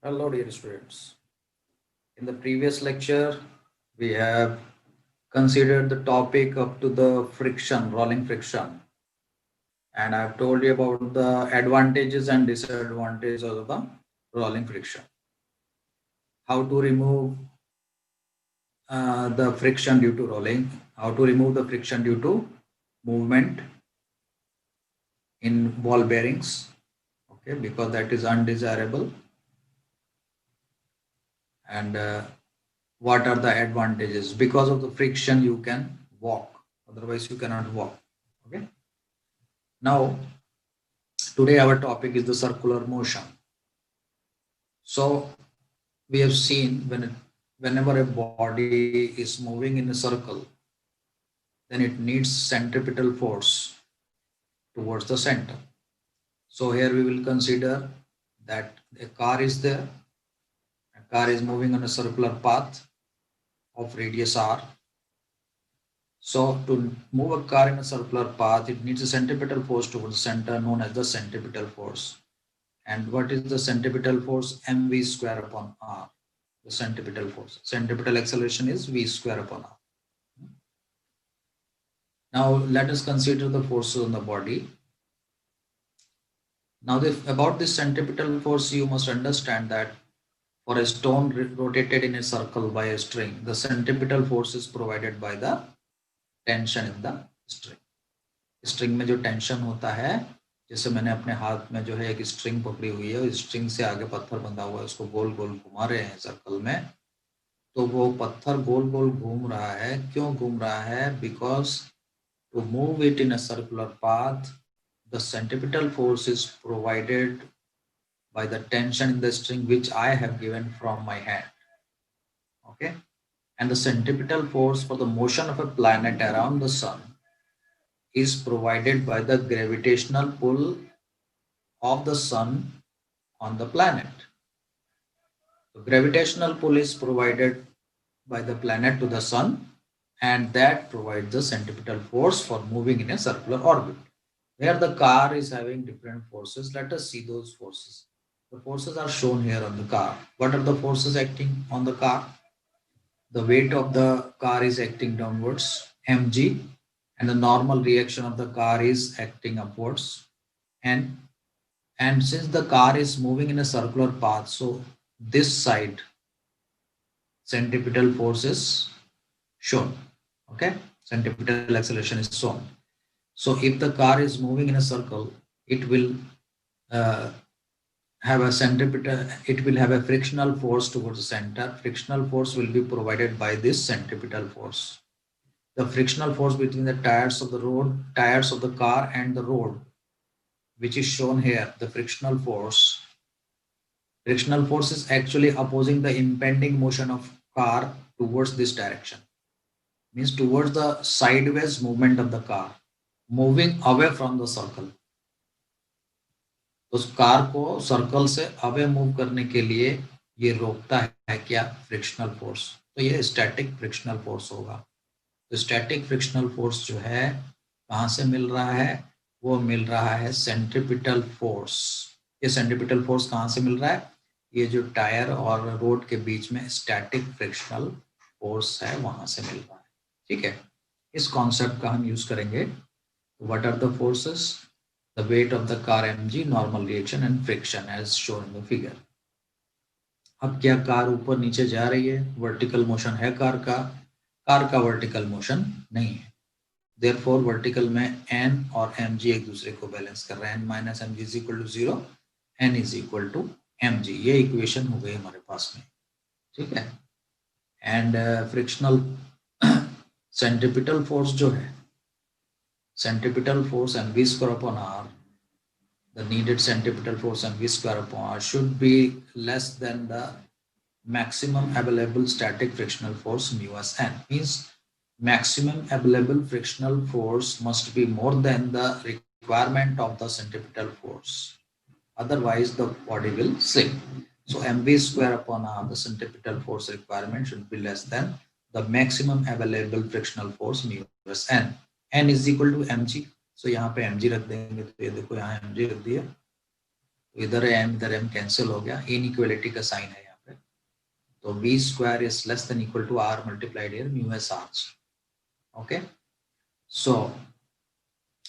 Hello, dear students. In the previous lecture, we have considered the topic up to the friction, rolling friction, and I've told you about the advantages and disadvantages of the rolling friction. How to remove the friction due to rolling, how to remove the friction due to movement in ball bearings, okay, because that is undesirable, and what are the advantages? Because of the friction, you can walk, otherwise, you cannot walk. Okay. Now, today our topic is the circular motion. So, we have seen whenever a body is moving in a circle, then it needs centripetal force towards the center. So, here we will consider that a car is there, a car is moving on a circular path of radius r. So to move a car in a circular path, it needs a centripetal force towards the center known as the centripetal force. And what is the centripetal force? mv square upon r. The centripetal force. Centripetal acceleration is v square upon r. Now let us consider the forces on the body. Now about this centripetal force, you must understand that for a stone rotated in a circle by a string, the centripetal force is provided by the tension in the string. String में जो tension होता है, जैसे मैंने अपने हाथ में जो है एक स्ट्रिंग पकड़ी हुई है, उस स्ट्रिंग से आगे पत्थर बंधा हुआ है, उसको गोल गोल घुमा रहे हैं सर्कल में, तो वो पत्थर गोल गोल घूम रहा है. क्यों घूम रहा है? Because to move it in a circular path, the centripetal force is provided by the tension in the string which I have given from my hand. Okay, and the centripetal force for the motion of a planet around the sun is provided by the gravitational pull of the sun on the planet. The gravitational pull is provided by the planet to the sun, and that provides the centripetal force for moving in a circular orbit. Where the car is having different forces, let us see those forces. The forces are shown here on the car. What are the forces acting on the car? The weight of the car is acting downwards, mg, and the normal reaction of the car is acting upwards, n. And since the car is moving in a circular path, so this side centripetal force is shown. Okay, centripetal acceleration is shown. So if the car is moving in a circle, it will uh, have a centripetal, it will have a frictional force towards the center. Frictional force will be provided by this centripetal force. The frictional force between the tires of the road, tires of the car and the road, which is shown here, the frictional force. Frictional force is actually opposing the impending motion of car towards this direction. Means towards the sideways movement of the car, moving away from the circle. तो उस car को circle से away move करने के लिए ये रोकता है क्या? Frictional force. तो ये स्टैटिक फ्रिक्शनल फोर्स होगा. तो स्टैटिक फ्रिक्शनल फोर्स जो है कहाँ से मिल रहा है? वो मिल रहा है सेंट्रिपिटल फोर्स. ये सेंट्रिपिटल फोर्स कहाँ से मिल रहा है? ये जो टायर और रोड के बीच में स्टैटिक फ्रिक्शनल फोर्स है वहां से मिल रहा है. ठीक है, इस कॉन्सेप्ट का हम यूज करेंगे. What are the forces? The weight of the car mg, normal reaction and friction as shown in the figure. अब क्या कार ऊपर नीचे जा रही है? वर्टिकल मोशन है कार का वर्टिकल मोशन नहीं है. देयरफॉर वर्टिकल में n और mg एक दूसरे को बैलेंस कर रहे हैं. n minus mg is equal to 0, n is equal to mg. ये इक्वेशन हो गई हमारे पास में. ठीक है, एंड फ्रिक्शनल सेंट्रिपिटल फोर्स जो है, centripetal force mv square upon r, the needed centripetal force mv square upon r should be less than the maximum available static frictional force mu s n. Means maximum available frictional force must be more than the requirement of the centripetal force. Otherwise, the body will sink. So mv square upon r, the centripetal force requirement should be less than the maximum available frictional force mu s n. n is equal to mg. So यहाँ पे mg रख देंगे. तो ये देखो यहाँ mg रख दिया. तो इधर m कैंसिल हो गया, इनइक्वालिटी का साइन है यहाँ पे, तो v square is less than equal to r multiplied here mu S R G. Okay, so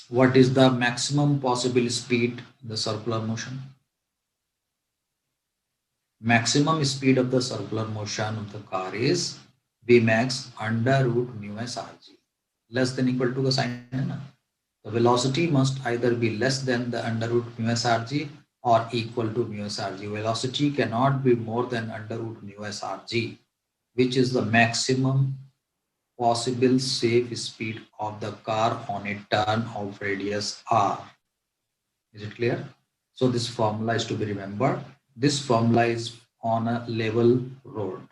what is the maximum possible speed in the circular motion? Maximum speed of the circular motion of the car is v max under root mu s r g. Less than equal to का sign है ना, the velocity must either be less than the under root mu s r g or equal to mu s r g. Velocity cannot be more than under root mu s r g, which is the maximum possible safe speed of the car on a turn of radius r. Is it clear? So this formula is to be remembered. This formula is on a level road,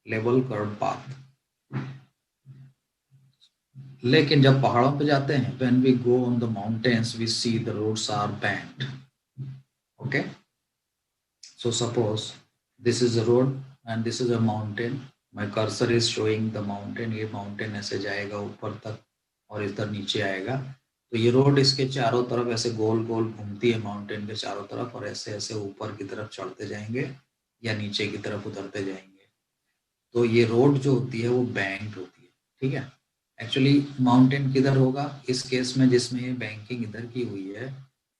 level curved path. लेकिन जब पहाड़ों पे जाते हैं, when we go on the mountains, we see the roads are bent. Okay, so suppose this is a road and this is a mountain. My cursor is showing the mountain. ये mountain ऐसे जाएगा ऊपर तक और इधर नीचे आएगा. तो ये रोड इसके चारों तरफ ऐसे गोल गोल घूमती है माउंटेन के चारों तरफ, और ऐसे ऐसे ऊपर की तरफ चढ़ते जाएंगे या नीचे की तरफ उतरते जाएंगे. तो ये रोड जो होती है वो बैंक होती है. ठीक है, एक्चुअली माउंटेन किधर होगा इस केस में, जिसमें ये बैंकिंग इधर की हुई है,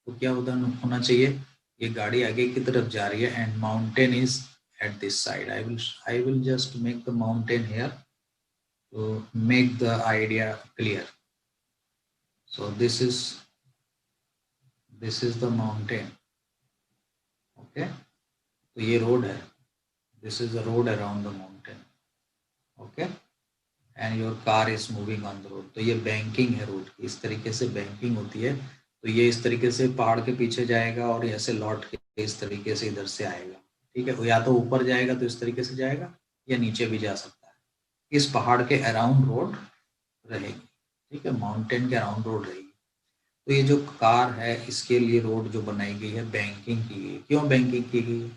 तो क्या उधर होना चाहिए, ये गाड़ी आगे की तरफ जा रही है and mountain is at this side. I will just make the mountain here to make the idea clear. So this is the mountain. Okay, तो ये रोड है, this is the road around the mountain. Okay, and your car is moving on the road. तो ये banking है road की, इस तरीके से बैंकिंग होती है. तो ये इस तरीके से पहाड़ के पीछे जाएगा और ऐसे लौट के इस तरीके से इधर से आएगा. ठीक है, या तो ऊपर जाएगा तो इस तरीके से जाएगा या नीचे भी जा सकता है. इस पहाड़ के अराउंड रोड रहेगी. ठीक है, माउंटेन के अराउंड रोड रहेगी. तो ये जो कार है इसके लिए रोड जो बनाई गई है बैंकिंग की गई. क्यों बैंकिंग की गई है?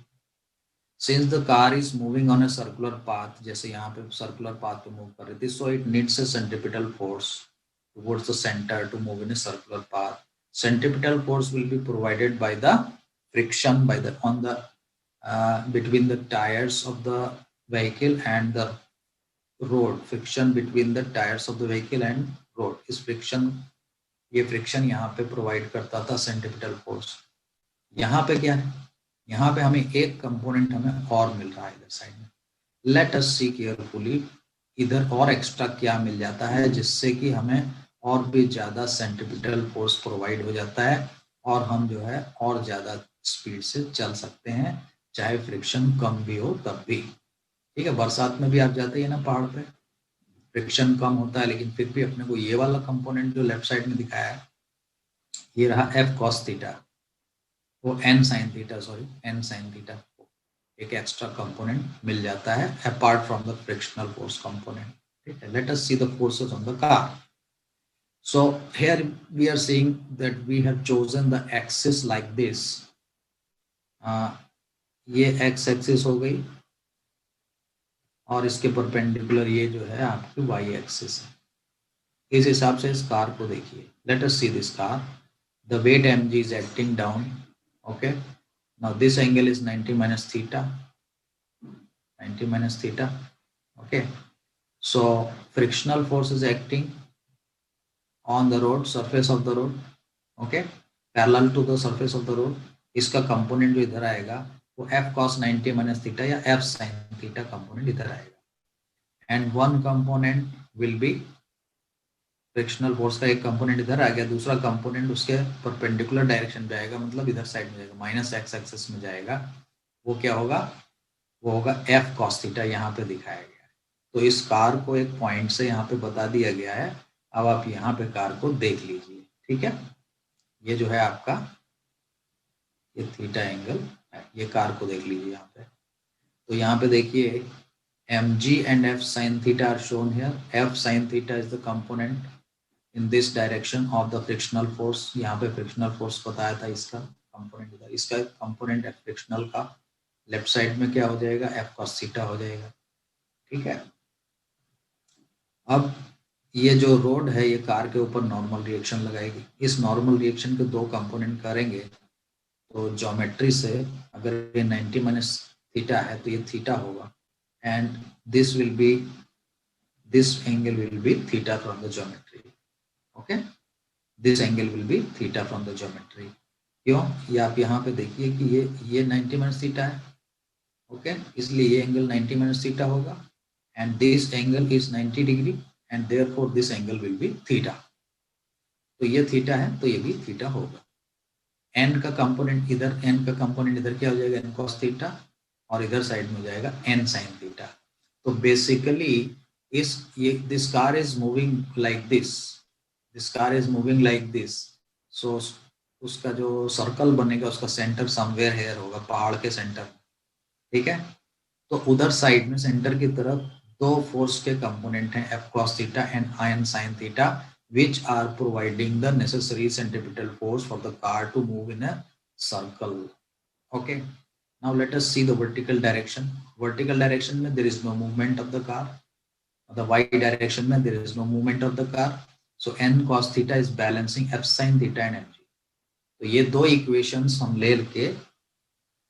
Since the car is moving on a circular path, जैसे यहाँ पे सर्कुलर पाथ पे मूव कर रही थी, so it needs a centripetal force towards the centre to move in a circular path. Centripetal force will be provided by the friction by the on the between the tires of the vehicle and the road. Friction between the tires of the vehicle and road. इस friction, ये friction यहाँ पे provide करता था centripetal force. यहाँ पे क्या है, यहाँ पे हमें एक component हमें और मिल रहा है इधर साइड में. Let us see carefully इधर और एक्स्ट्रा क्या मिल जाता है जिससे कि हमें और भी ज्यादा सेंट्रिपिटल फोर्स प्रोवाइड हो जाता है और हम जो है और ज्यादा स्पीड से चल सकते हैं, चाहे फ्रिक्शन कम भी हो तब भी. ठीक है, बरसात में भी आप जाते हैं ना पहाड़ पे, फ्रिक्शन कम होता है, लेकिन फिर भी अपने को ये वाला कंपोनेंट जो लेफ्ट साइड में दिखाया है, ये रहा एफ कॉस थीटा, वो N sine theta, sorry N sine theta, एक एक्स्ट्रा कंपोनेंट मिल जाता है apart from the frictional force component. ठीक है, let us see the forces on the car. So here we are seeing that we have chosen the axis like this. ये x axis हो गई और इसके परपेंडिकुलर ये जो है आपकी y एक्सिस है. इस हिसाब से इस कार को देखिए. Let us see this car. The weight mg is acting down. Okay. Now this angle is 90 minus theta. 90 minus theta. Okay. So frictional force is acting on the road, surface of the road. Okay, parallel to the surface of the road. इसका component जो इधर आएगा वो f cos 90 minus theta या f sin theta component इधर आएगा. And one component will be frictional force का, एक कंपोनेंट इधर आ गया, दूसरा कंपोनेंट उसके परपेंडिकुलर डायरेक्शन पे आएगा, मतलब इधर साइड में जाएगा, माइनस एक्स एक्सिस में जाएगा. वो क्या होगा, वो होगा f cos theta, यहाँ पे दिखाया गया है. तो इस कार को एक पॉइंट से यहाँ पे बता दिया गया है. अब आप यहाँ पे कार को देख लीजिए. ठीक है, ये जो है आपका ये थीटा एंगल है, ये कार को देख लीजिए यहाँ पे. तो यहाँ पे देखिए mg and f sin theta are shown here. f sin theta is the component in this direction of the frictional force. यहाँ पे frictional force बताया था, इसका कंपोनेंट इधर, इसका कंपोनेंट है फ्रिक्शनल का, लेफ्ट साइड में क्या हो जाएगा, f cos theta हो जाएगा. ठीक है, अब ये जो रोड है ये कार के ऊपर नॉर्मल रिएक्शन लगाएगी. इस नॉर्मल रिएक्शन के दो कंपोनेंट करेंगे, तो ज्योमेट्री से अगर ये 90 माइनस थीटा है तो ये थीटा होगा, and this will be, this angle will be theta from the geometry. Okay, this angle will be theta from the geometry. क्यों? ये आप यहाँ पे देखिए कि ये 90 माइनस थीटा है. ओके, इसलिए ये एंगल 90 माइनस थीटा होगा, and this angle is 90 degree, and therefore this angle will be theta. तो ये थीटा है तो ये भी थीटा होगा. n का कंपोनेंट इधर, n का कंपोनेंट इधर क्या हो जाएगा, n cos थीटा, और इधर साइड में हो जाएगा n sin थीटा. तो बेसिकली इस ये this car is moving like this, this car is moving like this. So उसका जो सर्कल बनेगा उसका सेंटर समवेयर हेयर होगा, पहाड़ के सेंटर. ठीक है, तो उधर साइड में सेंटर की तरफ दो फोर्स के कंपोनेंट हैं, F cos theta and n sin theta, which are providing the necessary centripetal force for the car to move in a circle. Okay, now let us see the vertical direction. Vertical direction में there is no movement of the car. The y direction में there is no movement of the car. So n cos theta is balancing F sin theta and mg. तो ये दो equations हम ले के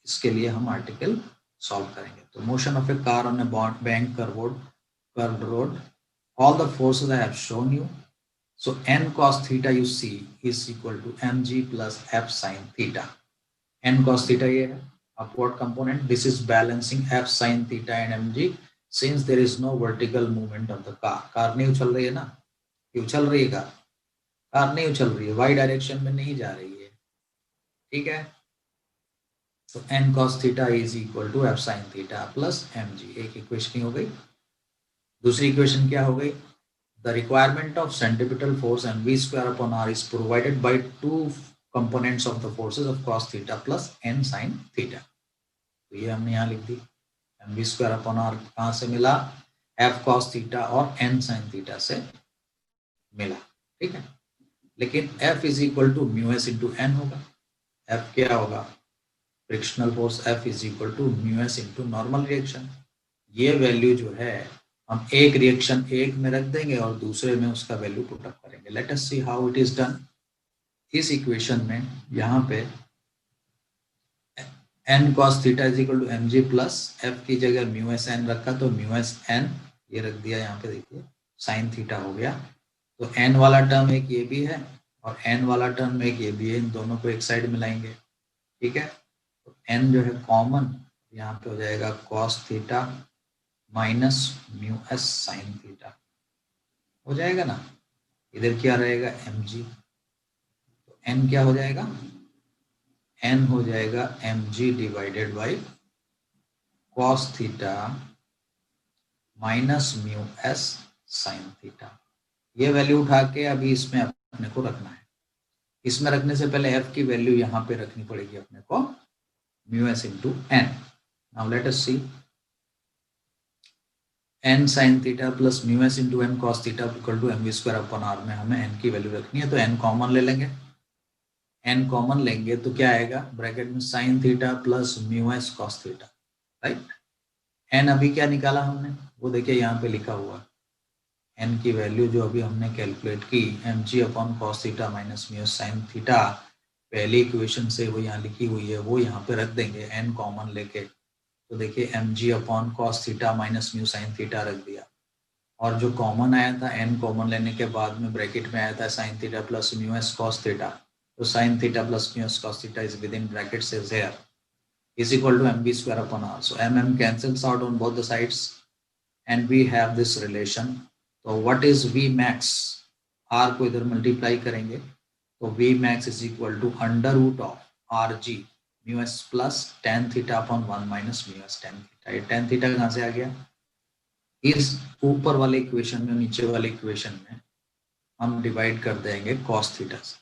इसके लिए हम आर्टिकल सॉल्व करेंगे. तो motion of A car on A bank curved road, all the forces I have shown you. So n cos theta you see is equal to mg plus f sin theta. n cos theta ये है upward component, this is balancing f sin theta and mg. Since there is no vertical movement of the car, car नहीं उछल रही है ना, ये उछल रही है कार नहीं उछल रही है, y डायरेक्शन में नहीं जा रही है. ठीक है, तो n cos theta is equal to f sin theta plus mg. एक इक्वेशन हो गई. दूसरी इक्वेशन क्या हो गई, the requirement of centripetal force mv square upon r is provided by two components of the forces of cos theta plus n sin theta. तो ये हमने यहाँ लिख दी, mv square upon r कहाँ से मिला, f cos theta और n sin theta से मिला. ठीक है, लेकिन f is equal to mu s into n होगा. f क्या होगा, frictional force F is equal to mu S into normal reaction. ये वैल्यू जो है हम एक रिएक्शन एक में रख देंगे और दूसरे में उसका वैल्यू पुट अप करेंगे. Let us see how it is done. इस इक्वेशन में यहाँ पे n cos theta is equal to mg plus f की जगह म्यू एस n रखा तो म्यू एस n ये रख दिया यहाँ पे, देखिए साइन थीटा हो गया. तो n वाला टर्म एक ये भी है और n वाला टर्म एक ये भी है, इन दोनों को एक साइड मिलाएंगे. ठीक है, तो n जो है कॉमन यहाँ पे हो जाएगा cos theta minus mu S sine theta हो जाएगा ना. इधर क्या रहेगा mg, तो n क्या हो जाएगा, n हो जाएगा mg divided by cos theta minus mu S sine theta. ये वैल्यू उठा के अभी इसमें अपने को रखना है. इसमें रखने से पहले f की वैल्यू यहाँ पे रखनी पड़ेगी अपने को, mu s into n. Now let us see n sin theta plus mu s into n cos theta equal to mv square upon r में हमें n की वैल्यू रखनी है. तो n कॉमन ले लेंगे, n कॉमन लेंगे तो क्या आएगा ब्रैकेट में sin theta plus mu s cos theta. Right, n अभी क्या निकाला हमने वो देखिए यहाँ पे लिखा हुआ, n की वैल्यू जो अभी हमने कैलकुलेट की mg upon cos theta minus mu s sin theta, पहली इक्वेशन से वो यहाँ लिखी हुई है वो यहाँ पे रख देंगे n कॉमन लेके. तो देखिए mg upon cos theta minus mu sine theta रख दिया, और जो कॉमन आया था n कॉमन लेने के बाद में ब्रैकेट में आया था sin theta plus mu S cos theta. तो sin theta plus mu S cos theta is with in bracket से here is equal to mv square upon r. So mm cancels out on both the sides and we have this relation. तो what is v max, r को इधर multiply करेंगे तो v max is equal to under root of rg mu S plus tan theta upon 1 minus mu S tan theta. ये tan theta कहाँ से आ गया, इस ऊपर वाले इक्वेशन में नीचे वाले इक्वेशन में हम डिवाइड कर देंगे cos थीटा से.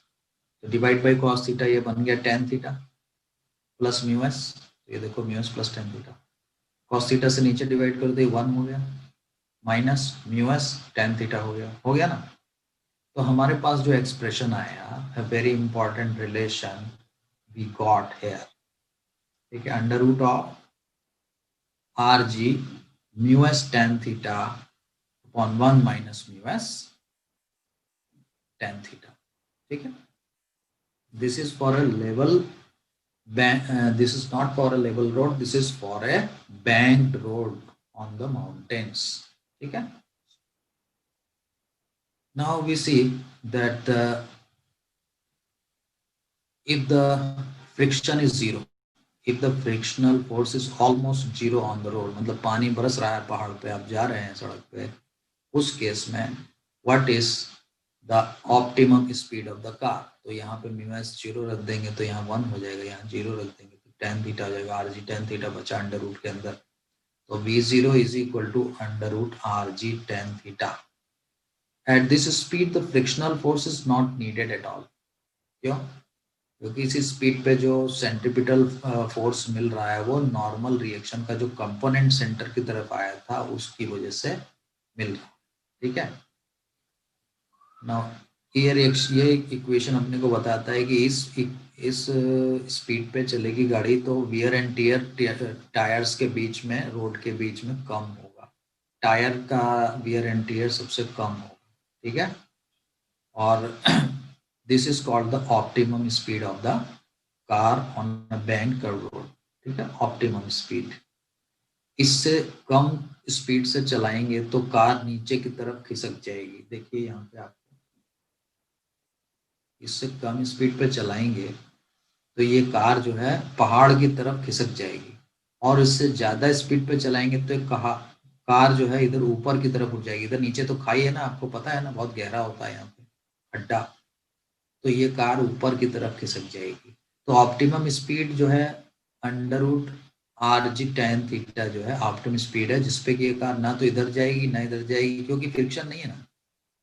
तो डिवाइड बाय cos थीटा ये बन गया tan theta plus mu S, तो ये देखो mu S plus tan theta. cos theta से नीचे डिवाइड कर दे 1 हो गया minus mu S tan theta हो गया ना. तो हमारे पास जो एक्सप्रेशन आया, very important relation we got here. ठीक है, under root of R G mu S tan theta upon 1 minus mu S tan theta. ठीक है, this is for a level This is not for a level road, this is for a banked road on the mountains. ठीक है. Now we see that if the friction is zero, if the frictional force is almost zero on the road, मतलब पानी बरस रहा है पहाड़ पे, आप जा रहे हैं सड़क पे, उस केस में what is the optimum speed of the car? तो यहाँ पे म्यू एस जीरो रख देंगे तो यहाँ 1 हो जाएगा, यहाँ जीरो रख देंगे तो tan थीटा हो जाएगा, आर जी tan थीटा बचा अंडर रूट के अंदर, तो v zero is equal to under root R G tan theta. At this speed the frictional force is not needed at all. क्यों? क्योंकि इसी स्पीड पे जो सेंट्रीपिटल फोर्स मिल रहा है वो नॉर्मल रिएक्शन का जो कंपोनेंट सेंटर की तरफ आया था उसकी वजह से मिल रहा है. ठीक है. नाउ ये इक्वेशन अपने को बताता है कि इस स्पीड पे चलेगी गाड़ी तो वियर एंड टियर टायर्स के बीच में, रोड के बीच में कम होगा, टायर का वियर एंड टियर सबसे कम होगा. ठीक है. और this is called the optimum speed of the car on a bank curve road. ठीक है. Optimum speed. इससे कम स्पीड से चलाएंगे तो कार नीचे की तरफ खिसक जाएगी. देखिए यहाँ पे आपको, इससे कम स्पीड पे चलाएंगे तो ये कार जो है पहाड़ की तरफ खिसक जाएगी, और इससे ज्यादा स्पीड पे चलाएंगे तो कार जो है इधर ऊपर की तरफ उठ जाएगी. इधर नीचे तो खाई है ना, आपको पता है ना, बहुत गहरा होता है यहाँ पे अड्डा, तो ये कार ऊपर की तरफ खिसक जाएगी. तो ऑप्टिमम स्पीड जो है under root R G tan theta जो है ऑप्टिमम स्पीड है, जिसपे कि ये कार ना तो इधर जाएगी ना इधर जाएगी, क्योंकि फ्रिक्शन नहीं है ना,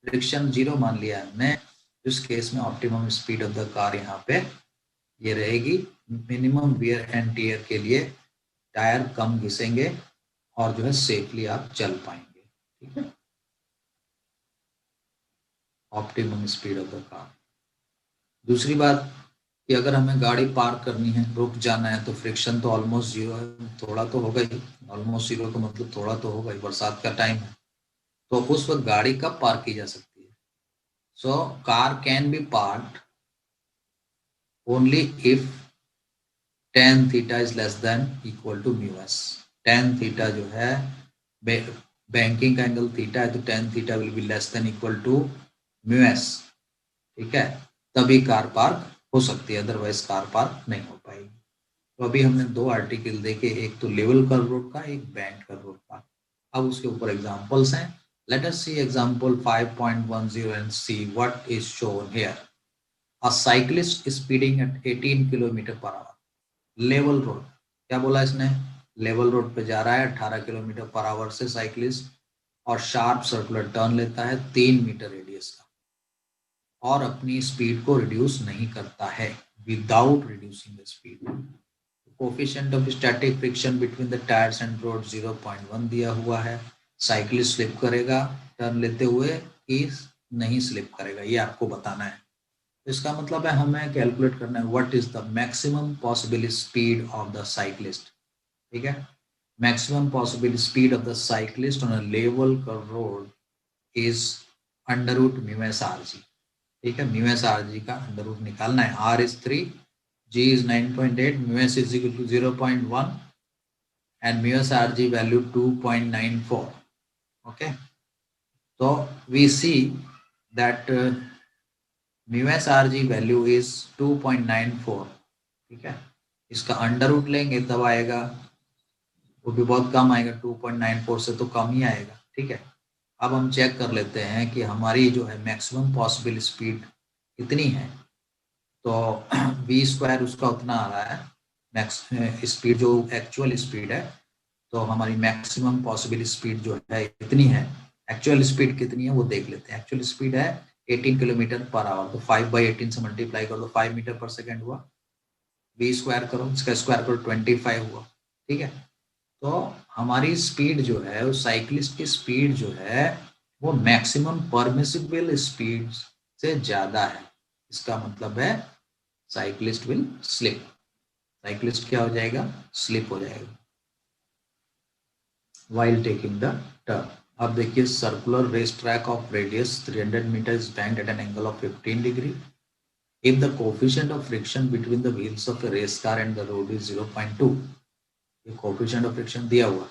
फ्रिक्शन जीरो मान लिया हमने. इस केस में optimum speed of the car यहाँ पे ये रहेगी. मिनिमम वियर एंड टियर के लिए टायर कम घिसेंगे और जो है सेफली आप चल पाएंगे. ठीक है. Optimum speed of the car. दूसरी बात कि अगर हमें गाड़ी पार्क करनी है, रुक जाना है, तो फ्रिक्शन तो ऑलमोस्ट जीरो है, थोड़ा तो होगा ही. ऑलमोस्ट जीरो का मतलब थोड़ा तो होगा ही, बरसात का टाइम है, तो उस वक्त गाड़ी कब पार्क की जा सकती है? So car can be parked only if tan theta is less than equal to mu S. tan theta जो है बैंकिंग का एंगल थीटा है, तो tan theta will be less than equal to mu S. ठीक है. तभी car park हो सकती है, अदरवाइज कार पार्क नहीं हो पाएगी. तो अभी हमने दो आर्टिकल देखे, एक तो लेवल कर्व रोड का, एक बैंड कर्व रोड का. अब उसके ऊपर एग्जांपल्स हैं. Let us see example 5.10 and see what is shown here. A cyclist speeding at 18 kilometre per hour. Level road, क्या बोला इसने? लेवल रोड पे जा रहा है 18 किलोमीटर पर आवर से साइकिलिस्ट, और शार्प सर्कुलर टर्न लेता है 3 मीटर रेडियस का, और अपनी स्पीड को रिड्यूस नहीं करता है without reducing the speed. Coefficient of static friction between the tyres and road 0.1 दिया हुआ है. साइकिलिस्ट स्लिप करेगा टर्न लेते हुए कि नहीं स्लिप करेगा, ये आपको बताना है. तो इसका मतलब है हमें कैलकुलेट करना है what is the maximum possible speed of the cyclist. ठीक है. Maximum possible speed of the cyclist on a level curve road is under root mu S R G. ठीक है. म्यू एस आर जी का under root निकालना है. R is 3, G is 9.8, mu s is equal to 0.1, and mu s Rg value 2.94. Okay. So we see that mu s Rg value is 2.94. ठीक है. इसका under root लेंगे तब आएगा, वो भी बहुत कम आएगा, 2.94 से तो कम ही आएगा. ठीक है. अब हम चेक कर लेते हैं कि हमारी जो है मैक्सिमम पॉसिबल स्पीड कितनी है. तो v स्क्वायर उसका उतना आ रहा है, मैक्स स्पीड जो एक्चुअल स्पीड है, तो हमारी मैक्सिमम पॉसिबल स्पीड जो है इतनी है. एक्चुअल स्पीड कितनी है वो देख लेते हैं. एक्चुअल स्पीड है 18 किलोमीटर पर आवर, तो 5/18 से मल्टीप्लाई कर दो, 5 मीटर पर सेकेंड हुआ. v स्क्वायर करो, इसका स्क्वायर करो, 25 हुआ. ठीक है. तो हमारी स्पीड जो है, उस साइकिलिस्ट की स्पीड जो है वो मैक्सिमम परमिसिबल स्पीड से ज्यादा है. इसका मतलब है साइकिलिस्ट विल स्लिप. साइकिलिस्ट क्या हो जाएगा? स्लिप हो जाएगा while taking the turn. अब देखिए, circular race track of radius 300 metre is banked at an angle of 15 degree. If the coefficient of friction between the wheels of a race car and the road is 0.2, ये coefficient of friction दिया हुआ,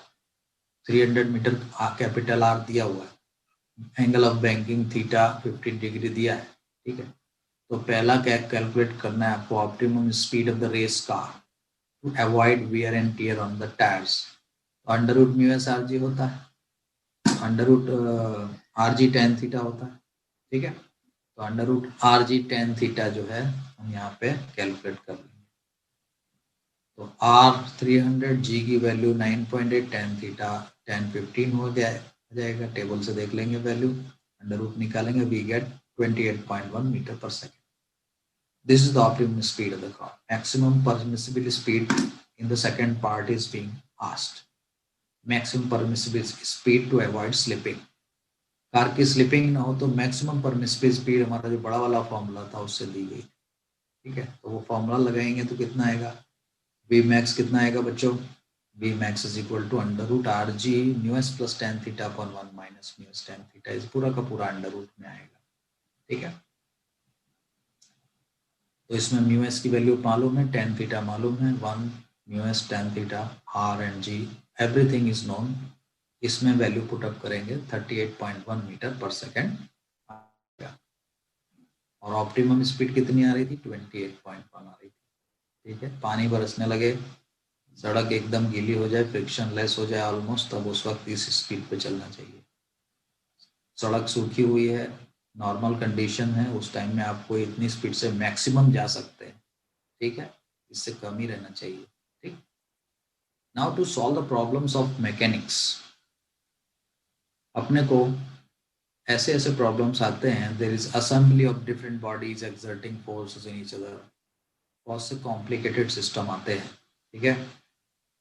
300 metre capital R दिया हुआ है, angle of banking theta 15 degree दिया है, ठीक है। तो पहला क्या कैलकुलेट करना है आपको, optimum speed of the race car to avoid wear and tear on the tyres. तो under root mu S R G होता है, under root R G tan theta होता है, ठीक है। तो under root R G tan theta जो है हम यहाँ पे कैलकुलेट कर लेंगे। तो आर 300, जी की वैल्यू 9.8, टेन थीटा 1015 हो जाएगा, टेबल से देख लेंगे वैल्यू, अंडर रूट निकालेंगे, we get 28.1 metre per second. This is the optimum speed of the car. Maximum permissible speed in the second part is being asked. Maximum permissible speed to avoid slipping. Car की slipping ना हो तो maximum permissible speed हमारा जो बड़ा वाला formula था उससे दी गई, ठीक है। तो वो फॉर्मूला लगाएंगे तो कितना आएगा, वी मैक्स कितना आएगा बच्चों, V max is equal to under root R G mu S plus tan theta upon 1 minus mu S tan theta, इस पूरा का पूरा अंडर रूट में आएगा, ठीक है। तो इसमें म्यू एस की वैल्यू मालूम है, टेन थीटा मालूम है, 1 mu S tan theta, R and G everything is known. इसमें वैल्यू पुट अप करेंगे 38.1 मीटर पर सेकेंड, और ऑप्टिमम स्पीड कितनी आ रही थी, 28.1 आ रही थी, ठीक है। पानी बरसने लगे, सड़क एकदम गीली हो जाए, फ्रिक्शन लेस हो जाए ऑलमोस्ट, तब उस वक्त इस स्पीड पे चलना चाहिए। सड़क सूखी हुई है, नॉर्मल कंडीशन है, उस टाइम में आपको इतनी स्पीड से मैक्सिमम जा सकते हैं, ठीक है, इससे कम ही रहना चाहिए, ठीक। Now to solve the problems of mechanics, अपने को ऐसे ऐसे प्रॉब्लम्स आते हैं, there is assembly of different bodies exerting forces in each other, बहुत से कॉम्प्लिकेटेड सिस्टम आते हैं, ठीक है।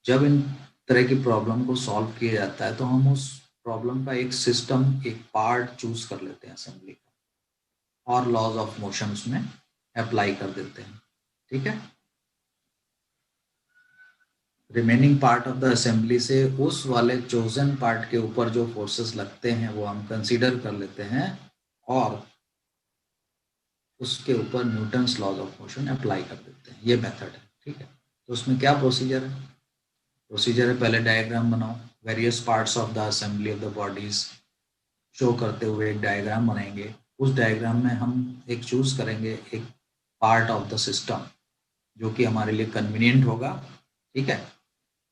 जब इन तरह की प्रॉब्लम को सॉल्व किया जाता है तो हम उस प्रॉब्लम का एक सिस्टम, एक पार्ट चूज कर लेते हैं असेंबली का, और लॉज ऑफ मोशन उसमें अप्लाई कर देते हैं, ठीक है। Remaining part of the assembly से उस वाले चोजन पार्ट के ऊपर जो फोर्सेस लगते हैं वो हम कंसीडर कर लेते हैं, और उसके ऊपर Newton's laws of motion apply कर देते हैं, ये मेथड है, ठीक है। तो उसमें क्या प्रोसीजर है, प्रोसीजर है पहले डायग्राम बनाओ, various parts of the assembly of the bodies show करते हुए एक डायग्राम बनाएंगे, उस डायग्राम में हम एक चूज करेंगे एक पार्ट ऑफ द सिस्टम जो कि हमारे लिए कन्वीनियंट होगा, ठीक है।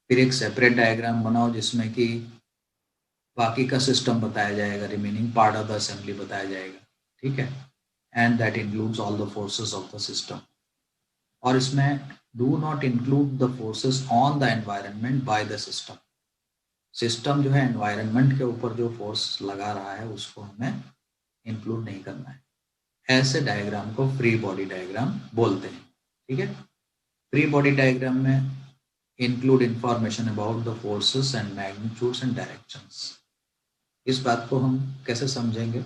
फिर एक सेपरेट डायग्राम बनाओ जिसमें कि बाकी का सिस्टम बताया जाएगा, remaining part of the assembly बताया जाएगा, ठीक है, and that includes all the forces of the system. और इसमें do not include the forces on the environment by the system, system जो है एनवायरनमेंट के ऊपर जो फोर्स लगा रहा है उसको हमें इंक्लूड नहीं करना है। ऐसे डायग्राम को फ्री बॉडी डायग्राम बोलते हैं, ठीक है। फ्री बॉडी डायग्राम में include information about the forces and magnitudes and directions. इस बात को हम कैसे समझेंगे,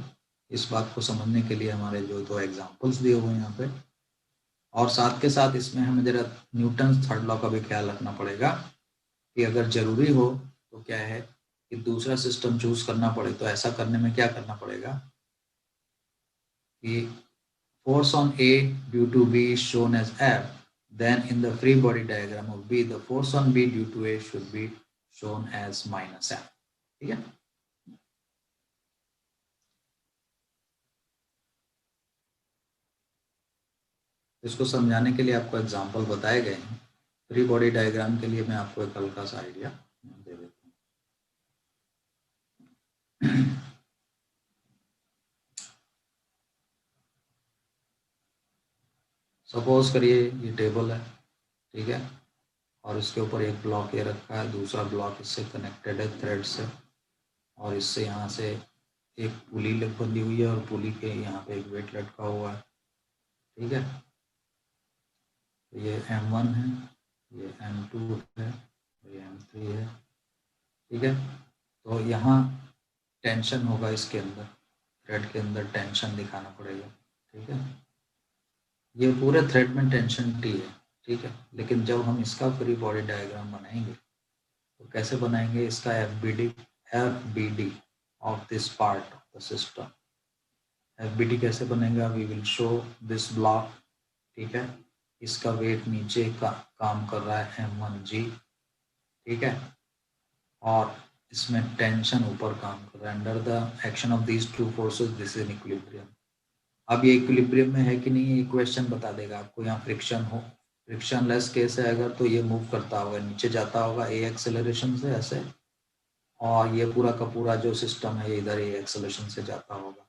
इस बात को समझने के लिए हमारे जो दो एग्जांपल्स दिए हुए हैं यहाँ पे, और साथ के साथ इसमें हमें जरा न्यूटन थर्ड लॉ का भी ख्याल रखना पड़ेगा कि अगर जरूरी हो तो क्या है कि दूसरा सिस्टम चूज करना पड़े, तो ऐसा करने में क्या करना पड़ेगा कि force on A due to B is shown as F, then in the free body diagram of B, the force on B due to A should be shown as minus F, ठीक है। इसको समझाने के लिए आपको example बताए गए हैं, फ्री बॉडी डायग्राम के लिए मैं आपको एक हल्का सा आइडिया दे देता हूँ। सपोज करिए ये टेबल है, ठीक है, और इसके ऊपर एक ब्लॉक ये रखा है, दूसरा ब्लॉक इससे कनेक्टेड है थ्रेड से, और इससे यहाँ से एक पुली बंधी हुई है, और पुली के यहाँ पे एक वेट लटका हुआ है, ठीक है। तो ये M1 है, ये M2 है, ये M3 है, ठीक है। तो यहाँ टेंशन होगा, इसके अंदर थ्रेड के अंदर टेंशन दिखाना पड़ेगा, ठीक है। ये पूरे थ्रेड में टेंशन T है, ठीक है। लेकिन जब हम इसका फ्री बॉडी डायग्राम बनाएंगे तो कैसे बनाएंगे, इसका FBD of this part of the system, FBD कैसे बनेगा, we will show this block ठीक है। इसका वेट नीचे का काम कर रहा है M1G, ठीक है, और इसमें टेंशन ऊपर काम कर रहा है। Under the action of these two forces this is equilibrium. अब ये इक्विलिब्रियम में है कि नहीं, ये क्वेश्चन बता देगा आपको। यहाँ फ्रिक्शन हो, फ्रिक्शनलेस केस है अगर, तो ये मूव करता होगा, नीचे जाता होगा ए एक्सेलरेशन से ऐसे, और ये पूरा का पूरा जो सिस्टम है ये इधर ए एक्सेलरेशन से जाता होगा।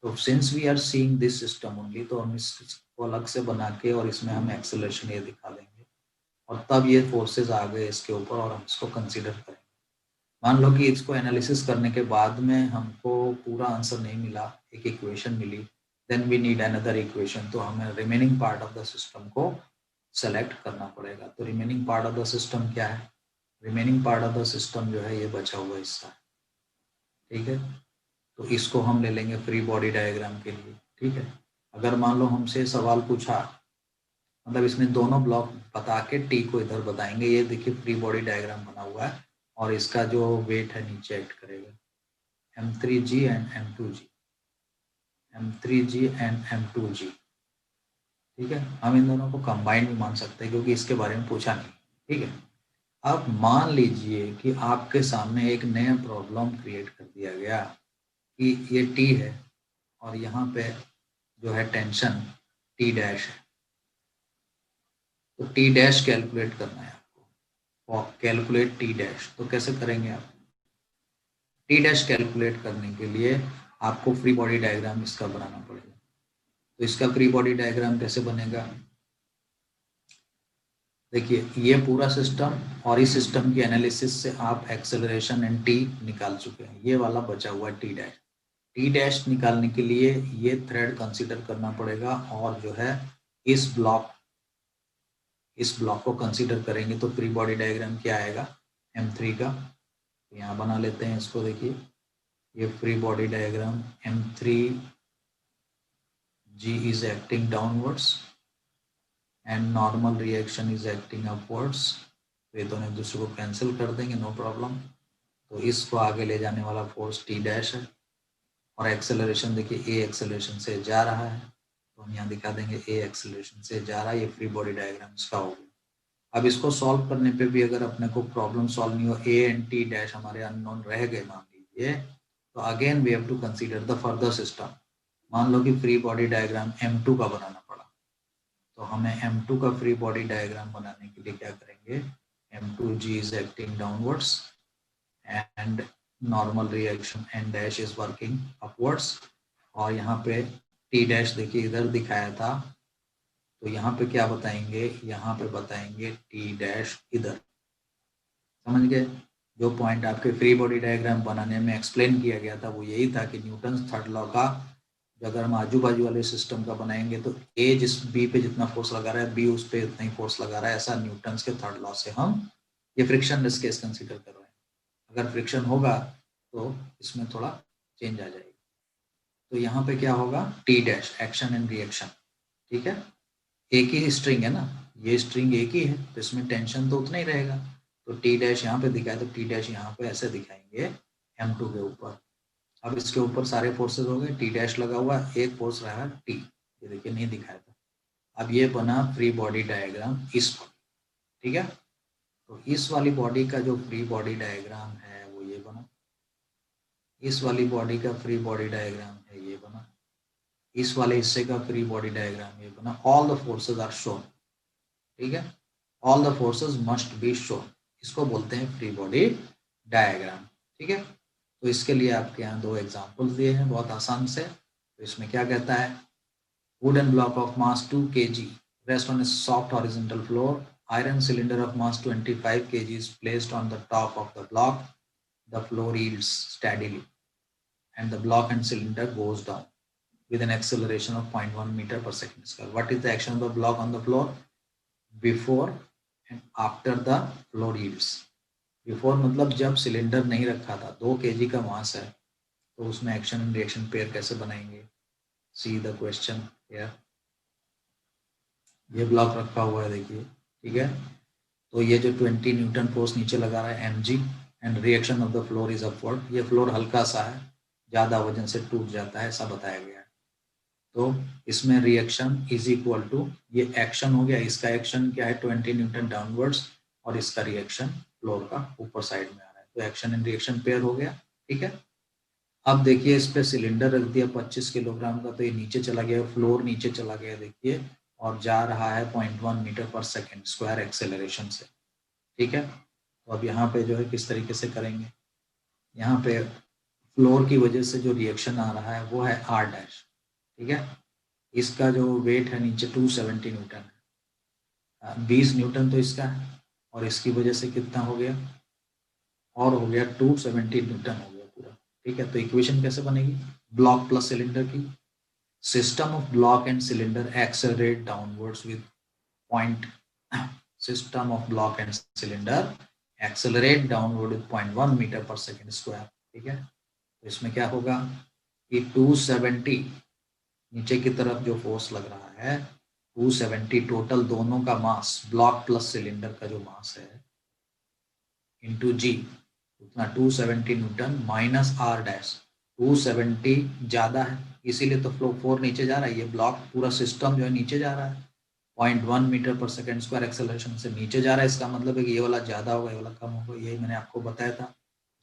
तो since we are seeing this system only, तो हम इसको अलग से बना के और इसमें हम एक्सेलरेशन ये दिखा देंगे, और तब ये फोर्सेस आ गए इसके ऊपर और हम इसको कंसीडर करेंगे। मान लो कि इसको एनालिसिस करने के बाद में हमको पूरा आंसर नहीं मिला, एक इक्वेशन मिली, then we need another equation, तो हमें remaining part of the system को सेलेक्ट करना पड़ेगा। तो remaining part of the system क्या है? Remaining part of the system जो है ये बचा हुआ हिस्सा है, ठीक है। तो इसको हम ले लेंगे फ्री बॉडी डायग्राम के लिए, ठीक है। अगर मान लो हमसे सवाल पूछा, मतलब इसमें दोनों ब्लॉक बता के टी को इधर बताएंगे, ये देखिए फ्री बॉडी डायग्राम बना हुआ है और इसका जो वेट है नीचे एक्ट करेगा, M3G and M2G, M3G and M2G, ठीक है। हम इन दोनों को कंबाइन भी मान सकते हैं क्योंकि इसके बारे में पूछा नहीं, ठीक है। अब मान लीजिए कि आपके सामने एक नया प्रॉब्लम क्रिएट कर दिया गया कि ये टी है और यहाँ पे जो है टेंशन टी डैश है, तो टी डैश कैलकुलेट करना है आपको, और कैलकुलेट टी डैश तो कैसे करेंगे आप? टी डैश कैलकुलेट करने के लिए आपको फ्री बॉडी डायग्राम इसका बनाना पड़ेगा। तो इसका फ्री बॉडी डायग्राम कैसे बनेगा? देखिए ये पूरा सिस्टम, और इस सिस्टम की एनालिसिस से आप एक्सेलरेशन एंड टी निकाल चुके हैं, ये वाला बचा हुआ टी डैश। टी डैश निकालने के लिए ये थ्रेड कंसीडर करना पड़ेगा, और जो है इस ब्लॉक को कंसीडर करेंगे तो फ्री बॉडी डायग्राम क्या आएगा? M3 का। तो यहाँ बना लेते हैं इसको, देखिए ये free body diagram M3G is acting downwards and normal reaction is acting upwards। तो ये दोनों एक दूसरे को कैंसिल कर देंगे, नो प्रॉब्लम। तो इसको आगे ले जाने वाला फोर्स टी डैश है, और एक्सेलरेशन देखिए ए एक्सेलरेशन से जा रहा है, तो हम यहाँ दिखा देंगे ए एक्सेलरेशन से जा रहा है। ये फ्री बॉडी डायग्राम इसका हो गया। अब इसको सॉल्व करने पे भी अगर अपने को प्रॉब्लम सॉल्व नहीं हो, ए एंड टी डैश हमारे अननोन रह गए मान लीजिए, तो again we have to consider the further system. मान लो कि फ्री बॉडी डायग्राम M2 का बनाना पड़ा, तो हमें M2 का फ्री बॉडी डायग्राम बनाने के लिए क्या करेंगे? M2G is acting downwards and normal reaction N dash is working upwards, और यहाँ पे T डैश देखिए इधर दिखाया था, तो यहाँ पे क्या बताएंगे? यहाँ पे बताएंगे टी डैश इधर। समझ गए? जो पॉइंट आपके फ्री बॉडी डायग्राम बनाने में एक्सप्लेन किया गया था वो यही था कि न्यूटन थर्ड लॉ का अगर हम आजू बाजू वाले सिस्टम का बनाएंगे तो ए जिस बी पे जितना फोर्स लगा रहा है बी उस पे उतना ही फोर्स लगा रहा है, ऐसा न्यूटन के थर्ड लॉ से हम ये फ्रिक्शनलेस केस कंसिडर कर रहे हैं। अगर फ्रिक्शन होगा तो इसमें थोड़ा चेंज आ जाएगी। तो यहाँ पे क्या होगा? T dash action and reaction, ठीक है। एक ही स्ट्रिंग है ना, ये स्ट्रिंग एक ही है, तो इसमें टेंशन तो उतना ही रहेगा। तो टी डैश यहाँ पे दिखाए तो टी डैश यहाँ पे ऐसे दिखाएंगे M2 के ऊपर। अब इसके ऊपर सारे फोर्सेस हो गए, टी डैश लगा हुआ, एक फोर्स रहा टी, ये देखिए नहीं दिखाया था। अब ये बना फ्री बॉडी डायग्राम इस पर, ठीक है। तो इस वाली बॉडी का जो फ्री बॉडी डायग्राम है वो ये बना, इस वाली बॉडी का फ्री बॉडी डायग्राम है ये बना, इस वाले हिस्से का फ्री बॉडी डायग्राम ये बना। All the forces are shown, ठीक है। All the forces must be shown, इसको बोलते हैं फ्री बॉडी डायग्राम, ठीक है। तो इसके लिए आपके यहाँ दो एग्जांपल्स दिए हैं बहुत आसान से। तो इसमें क्या कहता है? Wooden block of mass 2 kg rest on A soft horizontal floor, iron cylinder of mass 25 kg is placed on the top of the block, the floor yields steadily and the block and cylinder goes down with an acceleration of 0.1 meter per second square. What is the action of the block on the floor before and after the floor yields? Before मतलब जब cylinder नहीं रखा था, 2 kg का मास है, तो उसमें action and reaction pair कैसे बनाएंगे? See the question here. ये ब्लॉक रखा हुआ है देखिए, ठीक है। तो ये जो 20 न्यूटन फोर्स नीचे लगा रहा है mg and reaction of the floor is upward. ये फ्लोर हल्का सा है, ज़्यादा वजन से टूट जाता है, ऐसा बताया गया है। तो इसमें रिएक्शन इज इक्वल टू, ये एक्शन हो गया, इसका एक्शन क्या है 20 न्यूटन डाउनवर्ड्स और इसका रिएक्शन फ्लोर का ऊपर साइड में आ रहा है, तो एक्शन एंड रिएक्शन पेयर हो गया। ठीक है, अब देखिए इस पे सिलेंडर रख दिया 25 किलोग्राम का, तो ये नीचे चला गया, फ्लोर नीचे चला गया देखिए, और जा रहा है 0.1 metre per second square acceleration से। ठीक है, तो अब यहाँ पे जो है किस तरीके से करेंगे, यहाँ पे फ्लोर की वजह से जो रिएक्शन आ रहा है वो है R डैश। ठीक है, इसका जो वेट है नीचे 270 न्यूटन है, 20 न्यूटन तो इसका है, और इसकी वजह से कितना हो गया, और हो गया 270 न्यूटन हो गया पूरा। ठीक है, तो इक्वेशन कैसे बनेगी, ब्लॉक प्लस सिलेंडर की, system of block and cylinder accelerate downwards with point, system of block and cylinder accelerate downward with 0.1 metre per second square. ठीक है, तो इसमें क्या होगा कि 270 नीचे की तरफ जो फोर्स लग रहा है 270 टोटल दोनों का मास, ब्लॉक प्लस सिलेंडर का जो मास है, इंटू जी, उतना 270 न्यूटन माइनस R डैश, 270 ज़्यादा है इसीलिए तो फ्लो 4 नीचे जा रहा है, ये ब्लॉक पूरा सिस्टम जो है नीचे जा रहा है, 0.1 metre per second square acceleration से नीचे जा रहा है, इसका मतलब है कि ये वाला ज़्यादा होगा, ये वाला कम होगा, यही मैंने आपको बताया था,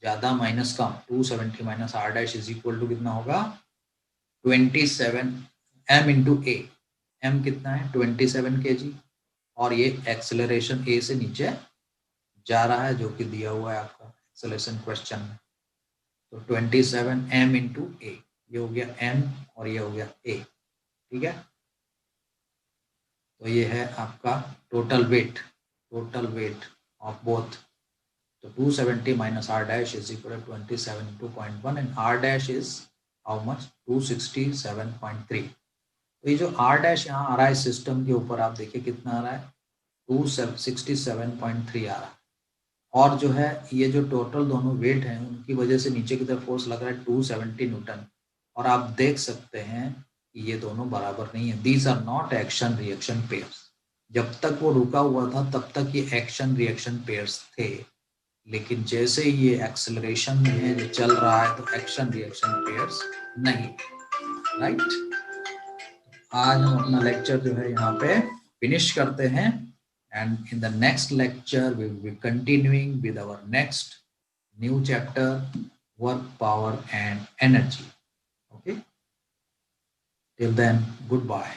ज़्यादा माइनस कम, 270 minus R dash is equal to कितना होगा 27 m इंटू ए, m कितना है 27 kg, और ये एक्सेलरेशन ए से नीचे जा रहा है जो कि दिया हुआ है आपका एक्सेलरेशन क्वेश्चन में, तो 27 m इंटू ए, ये हो गया m और ये हो गया a। ठीक है, तो ये है आपका टोटल वेट ऑफ बोथ, तो 270 minus R dash is equal to 27 into 0.1 and R dash is how much 267.3। तो ये जो R डैश यहाँ आ रहा है सिस्टम के ऊपर, आप देखिए कितना आ रहा है 267.3 आ रहा है, और जो है ये जो टोटल दोनों वेट हैं उनकी वजह से नीचे की तरफ फोर्स लग रहा है 270 न्यूटन, और आप देख सकते हैं कि ये दोनों बराबर नहीं है, these are not action reaction pairs. जब तक वो रुका हुआ था तब तक ये एक्शन रिएक्शन पेयर्स थे, लेकिन जैसे ही ये एक्सेलरेशन में जो चल रहा है तो एक्शन रिएक्शन पेयर्स नहीं। राइट, आज हम अपना लेक्चर जो है यहाँ पे फिनिश करते हैं, and in the next lecture we will be continuing with our next new chapter, work, power and energy. Okay, till then, goodbye.